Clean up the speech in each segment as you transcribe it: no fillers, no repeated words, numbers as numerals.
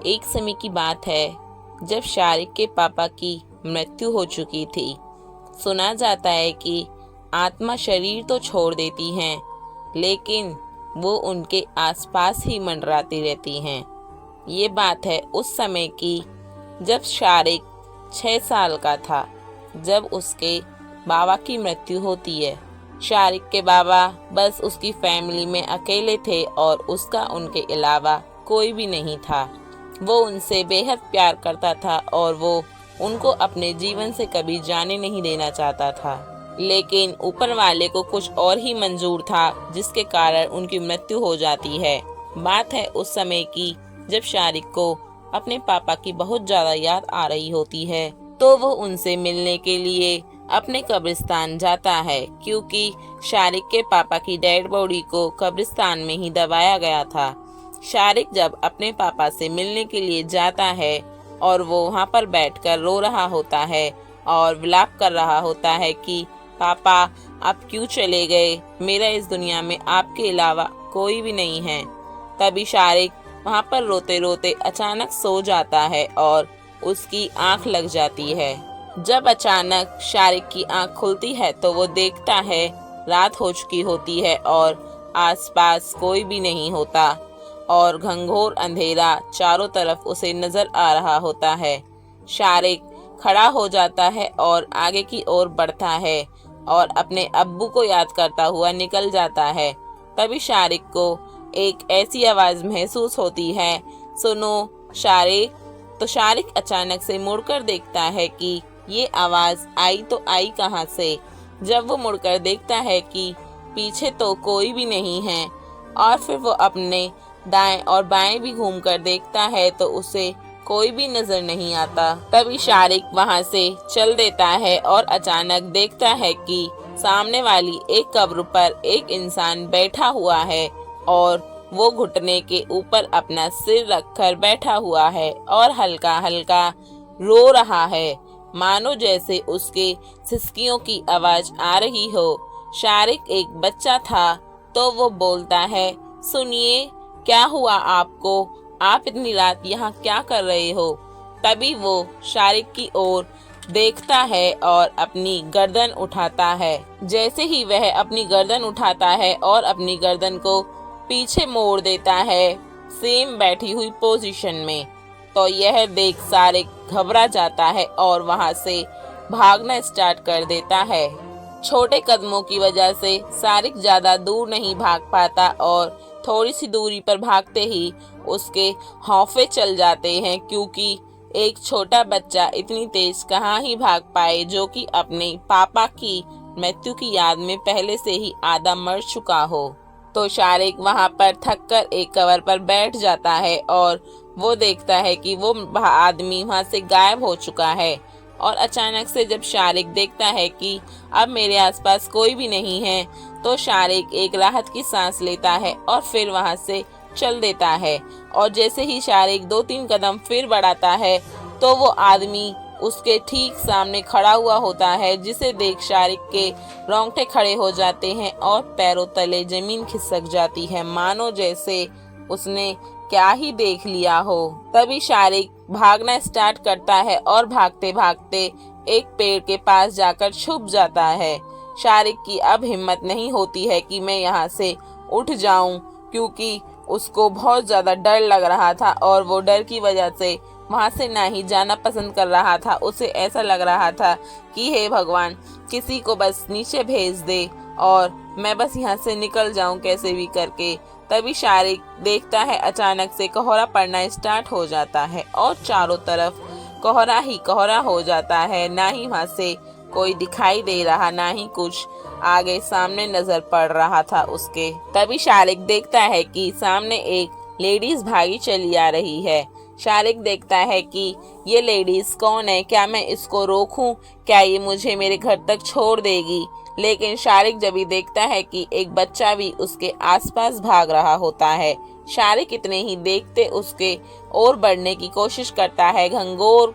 एक समय की बात है जब शारिक के पापा की मृत्यु हो चुकी थी। सुना जाता है कि आत्मा शरीर तो छोड़ देती हैं, लेकिन वो उनके आसपास ही मंडराती रहती हैं। ये बात है उस समय की जब शारिक 6 साल का था, जब उसके बाबा की मृत्यु होती है। शारिक के बाबा बस उसकी फैमिली में अकेले थे और उसका उनके अलावा कोई भी नहीं था। वो उनसे बेहद प्यार करता था और वो उनको अपने जीवन से कभी जाने नहीं देना चाहता था। लेकिन ऊपर वाले को कुछ और ही मंजूर था, जिसके कारण उनकी मृत्यु हो जाती है। बात है उस समय की जब शारिक को अपने पापा की बहुत ज्यादा याद आ रही होती है, तो वो उनसे मिलने के लिए अपने कब्रिस्तान जाता है, क्योंकि शारिक के पापा की डेड बॉडी को कब्रिस्तान में ही दबाया गया था। शारिक जब अपने पापा से मिलने के लिए जाता है और वो वहाँ पर बैठकर रो रहा होता है और विलाप कर रहा होता है कि पापा आप क्यों चले गए, मेरा इस दुनिया में आपके अलावा कोई भी नहीं है। तभी शारिक वहाँ पर रोते रोते अचानक सो जाता है और उसकी आंख लग जाती है। जब अचानक शारिक की आंख खुलती है तो वो देखता है रात हो चुकी होती है और आसपास कोई भी नहीं होता और घंघोर अंधेरा चारों तरफ उसे नजर आ रहा होता है। शारिक खड़ा हो जाता है और आगे की ओर बढ़ता है और अपने अब्बू को याद करता हुआ निकल जाता है। तभी शारिक को एक ऐसी आवाज महसूस होती है, सुनो शारिक। तो शारिक अचानक से मुड़कर देखता है कि ये आवाज आई तो आई कहाँ से। जब वो मुड़कर देखता है कि पीछे तो कोई भी नहीं है और फिर वो अपने दाएं और बाएं भी घूमकर देखता है तो उसे कोई भी नजर नहीं आता। तभी शारिक वहां से चल देता है और अचानक देखता है कि सामने वाली एक कब्र पर एक इंसान बैठा हुआ है और वो घुटने के ऊपर अपना सिर रखकर बैठा हुआ है और हल्का हल्का रो रहा है, मानो जैसे उसके सिसकियों की आवाज आ रही हो। शारिक एक बच्चा था तो वो बोलता है, सुनिए क्या हुआ आपको, आप इतनी रात यहाँ क्या कर रहे हो। तभी वो शारिक की ओर देखता है और अपनी गर्दन उठाता है। जैसे ही वह अपनी गर्दन उठाता है और अपनी गर्दन को पीछे मोड़ देता है सेम बैठी हुई पोजीशन में, तो यह देख शारिक घबरा जाता है और वहां से भागना स्टार्ट कर देता है। छोटे कदमों की वजह से शारिक ज्यादा दूर नहीं भाग पाता और थोड़ी सी दूरी पर भागते ही उसके हौफे चल जाते हैं, क्योंकि एक छोटा बच्चा इतनी तेज कहाँ ही भाग पाए जो कि अपने पापा की मृत्यु की याद में पहले से ही आधा मर चुका हो। तो शारिक वहां पर थककर एक कवर पर बैठ जाता है और वो देखता है कि वो आदमी वहां से गायब हो चुका है। और अचानक से जब शारिक देखता है कि अब मेरे आसपास कोई भी नहीं है, तो शारिक एक राहत की सांस लेता है और फिर वहां से चल देता है। और जैसे ही शारिक 2-3 कदम फिर बढ़ाता है तो वो आदमी उसके ठीक सामने खड़ा हुआ होता है, जिसे देख शारिक के रोंगटे खड़े हो जाते हैं और पैरों तले जमीन खिसक जाती है, मानो जैसे उसने क्या ही देख लिया हो। तभी शारिक भागना स्टार्ट करता है और भागते भागते एक पेड़ के पास जाकर छुप जाता है। शारिक की अब हिम्मत नहीं होती है कि मैं यहाँ से उठ जाऊं, क्योंकि उसको बहुत ज्यादा डर लग रहा था और वो डर की वजह से वहां से ना ही जाना पसंद कर रहा था। उसे ऐसा लग रहा था कि हे भगवान, किसी को बस नीचे भेज दे और मैं बस यहाँ से निकल जाऊं कैसे भी करके। तभी शारिक देखता है अचानक से कोहरा पड़ना स्टार्ट हो जाता है और चारों तरफ कोहरा ही कोहरा हो जाता है। ना ही वहां से कोई दिखाई दे रहा, ना ही कुछ आगे सामने नजर पड़ रहा था उसके। तभी शारिक देखता है कि सामने एक लेडीज भागी चली आ रही है। शारिक देखता है कि ये लेडीज कौन है, क्या मैं इसको रोकूं, क्या ये मुझे मेरे घर तक छोड़ देगी। लेकिन शारिक जब ही देखता है कि एक बच्चा भी उसके आसपास भाग रहा होता है। शारिक इतने ही देखते उसके और बढ़ने की कोशिश करता है। घंघोर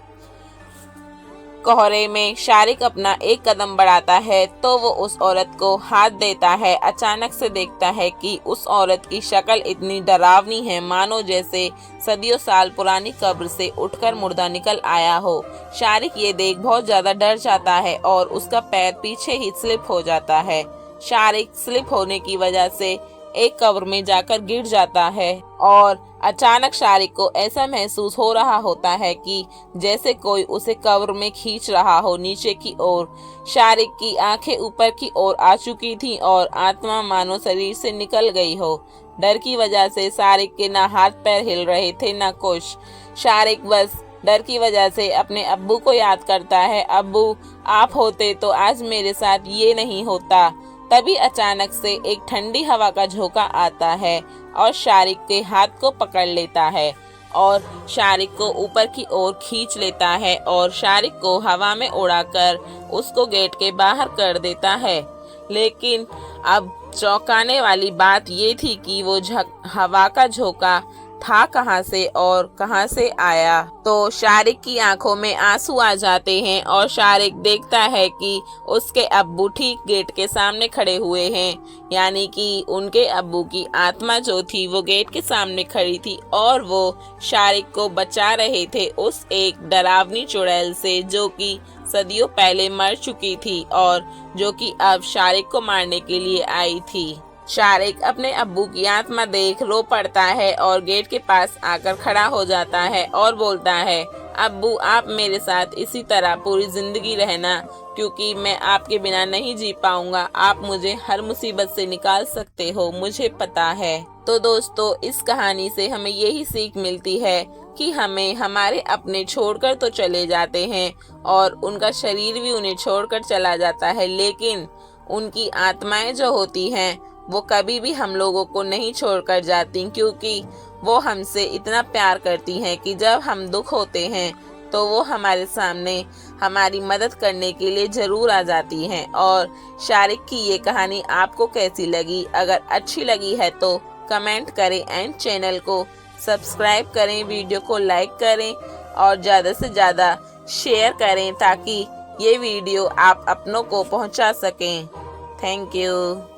कोहरे में शारिक अपना एक कदम बढ़ाता है तो वो उस औरत को हाथ देता है। अचानक से देखता है कि उस औरत की शक्ल इतनी डरावनी है मानो जैसे सदियों साल पुरानी कब्र से उठकर मुर्दा निकल आया हो। शारिक ये देख बहुत ज्यादा डर जाता है और उसका पैर पीछे ही स्लिप हो जाता है। शारिक स्लिप होने की वजह से एक कब्र में जाकर गिर जाता है और अचानक शारिक को ऐसा महसूस हो रहा होता है कि जैसे कोई उसे कब्र में खींच रहा हो नीचे की ओर। शारिक की आंखें ऊपर की ओर आ चुकी थीं और आत्मा मानो शरीर से निकल गई हो। डर की वजह से शारिक के ना हाथ पैर हिल रहे थे ना कुछ। शारिक बस डर की वजह से अपने अब्बू को याद करता है, अब्बू आप होते तो आज मेरे साथ ये नहीं होता। तभी अचानक से एक ठंडी हवा का झोंका आता है और शारिक के हाथ को पकड़ लेता है और शारिक को ऊपर की ओर खींच लेता है और शारिक को हवा में उड़ाकर उसको गेट के बाहर कर देता है। लेकिन अब चौंकाने वाली बात ये थी कि वो हवा का झोंका था कहाँ से और कहाँ से आया। तो शारिक की आंखों में आंसू आ जाते हैं और शारिक देखता है कि उसके अब्बू ठीक गेट के सामने खड़े हुए हैं, यानी कि उनके अब्बू की आत्मा जो थी वो गेट के सामने खड़ी थी और वो शारिक को बचा रहे थे उस एक डरावनी चुड़ैल से जो कि सदियों पहले मर चुकी थी और जो कि अब शारिक को मारने के लिए आई थी। शारिक अपने अब्बू की आत्मा देख रो पड़ता है और गेट के पास आकर खड़ा हो जाता है और बोलता है, अब्बू आप मेरे साथ इसी तरह पूरी जिंदगी रहना, क्योंकि मैं आपके बिना नहीं जी पाऊंगा। आप मुझे हर मुसीबत से निकाल सकते हो, मुझे पता है। तो दोस्तों इस कहानी से हमें यही सीख मिलती है कि हमें हमारे अपने छोड़कर तो चले जाते हैं और उनका शरीर भी उन्हें छोड़कर चला जाता है, लेकिन उनकी आत्माएं जो होती हैं वो कभी भी हम लोगों को नहीं छोड़कर जाती, क्योंकि वो हमसे इतना प्यार करती हैं कि जब हम दुख होते हैं तो वो हमारे सामने हमारी मदद करने के लिए ज़रूर आ जाती हैं। और शारिक की ये कहानी आपको कैसी लगी? अगर अच्छी लगी है तो कमेंट करें एंड चैनल को सब्सक्राइब करें, वीडियो को लाइक करें और ज़्यादा से ज़्यादा शेयर करें ताकि ये वीडियो आप अपनों को पहुंचा सकें। Thank you.